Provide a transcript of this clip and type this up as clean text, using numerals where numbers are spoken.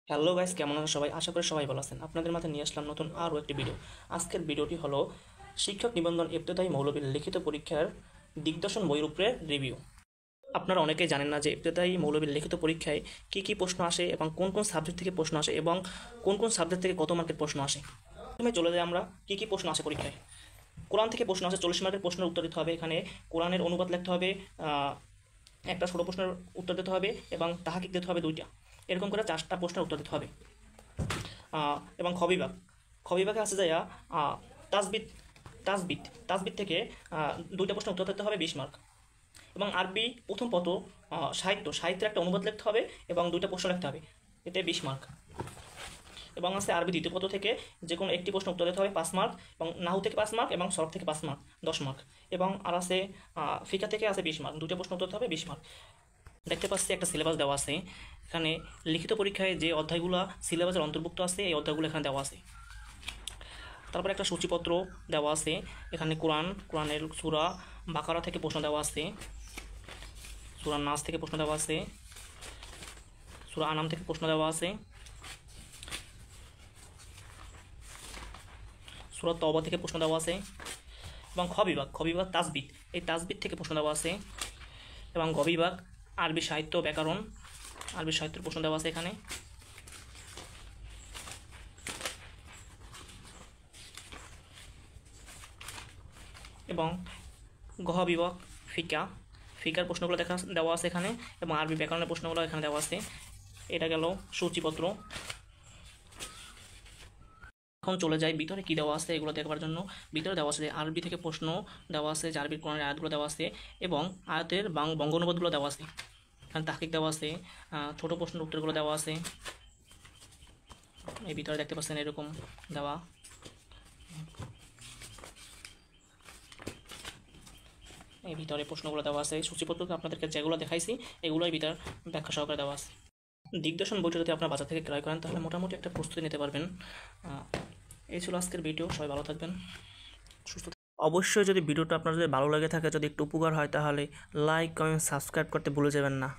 Hello guys, কেমন আছেন সবাই? আশা করি সবাই ভালো আছেন। আপনাদের মাঝে নিয়ে আসলাম নতুন আরও একটি ভিডিও। আজকের ভিডিওটি হলো শিক্ষক নিবন্ধন ইবতেদায়ী মৌলবীর লিখিত পরীক্ষার দিগদর্শন বইয়ের উপরে রিভিউ। আপনারা অনেকেই জানেন না যে ইবতেদায়ী মৌলবীর লিখিত পরীক্ষায় কী কী প্রশ্ন আসে এবং কোন কোন সাবজেক্ট থেকে প্রশ্ন আসে এবং কোন কোন সাবজেক্ট থেকে কত মার্কের প্রশ্ন আসে। প্রথমে চলে যাই আমরা কী কী প্রশ্ন আসে পরীক্ষায়। কোরআন থেকে প্রশ্ন আসে, 40 মার্কের প্রশ্নের উত্তর দিতে হবে। এখানে কোরআনের অনুবাদ লিখতে হবে, একটা ছোটো প্রশ্নের উত্তর দিতে হবে এবং তাহাকিক দিতে হবে 2টা। এরকম করে 4টা প্রশ্নের উত্তর দিতে হবে। এবং খবিবাগ খবিবাগে আছে যাইয়া তাজবিদ তাজবিদ তাজবিদ থেকে 2টা প্রশ্ন উত্তর দিতে হবে 20 মার্ক। এবং আরবি প্রথম পত্র সাহিত্যের একটা অনুবাদ লিখতে হবে এবং 2টা প্রশ্ন লিখতে হবে, এতে 20 মার্ক। এবং আছে আরবি দ্বিতীয় পত্র থেকে যে কোনো একটি প্রশ্ন উত্তর দিতে হবে 5 মার্ক, এবং নাহু থেকে 5 মার্ক এবং সরফ থেকে 5 মার্ক, 10 মার্ক। এবং আর আছে ফিকা থেকে আছে 20 মার্ক, 2টা প্রশ্ন উত্তর দিতে হবে 20 মার্ক। দেখতে পাচ্ছি একটা সিলেবাস দেওয়া আছে এখানে। লিখিত পরীক্ষায় যে অধ্যায়গুলো সিলেবাসের অন্তর্ভুক্ত আছে এই অধ্যায়গুলো এখানে দেওয়া আছে। তারপরে একটা সূচিপত্র দেওয়া আছে এখানে। কোরআনের সূরা বাকারা থেকে প্রশ্ন দেওয়া আছে, সূরা নাস থেকে প্রশ্ন দেওয়া আছে, সূরা আনাম থেকে প্রশ্ন দেওয়া আছে, সূরা তওবা থেকে প্রশ্ন দেওয়া আছে। এবং খ বিভাগ তাজবিদ, এই তাজবিদ থেকে প্রশ্ন দেওয়া আছে। এবং গ বিভাগ আরবি সাহিত্য ব্যাকরণ, আরবি সাহিত্যের প্রশ্ন দেওয়া আছে এখানে। এবং ঘ বিভাগ ফিকার প্রশ্নগুলো দেওয়া আছে এখানে, এবং আরবি ব্যাকরণের প্রশ্নগুলো এখানে দেওয়া আছে। এটা গেল সূচিপত্র। এখন চলে যাই ভিতরে কি দেওয়া আছে এগুলো দেখবার জন্য। ভিতরে দেওয়া আছে যে আরবি থেকে প্রশ্ন দেওয়া আছে, যে আরবির কোরআনের আয়াতগুলো দেওয়া আছে এবং আয়াতের বঙ্গ অনুবাদগুলো দেওয়া আছে। এখানে তাহকিক দেওয়া আছে, ছোট প্রশ্নের উত্তরগুলো দেওয়া আছে। এই ভিতরে দেখতে পাচ্ছেন এরকম দেওয়া। এই ভিতরে প্রশ্নগুলো দেওয়া আছে। সূচিপত্রকে আপনাদেরকে যেগুলো দেখাইছি এগুলোই ভিতর ব্যাখ্যা সহকারে দেওয়া আছে। দিগদর্শন বইটা যদি আপনার বাজার থেকে ক্রয় করেন তাহলে মোটামুটি একটা প্রস্তুতি নিতে পারবেন। এই ছিল আজকের ভিডিও। সবাই ভালো থাকবেন, সুস্থ। অবশ্যই যদি ভিডিওটা আপনার যদি ভালো লাগে থাকে, যদি একটু উপকার হয়, তাহলে লাইক, কমেন্ট, সাবস্ক্রাইব করতে ভুলে যাবেন না।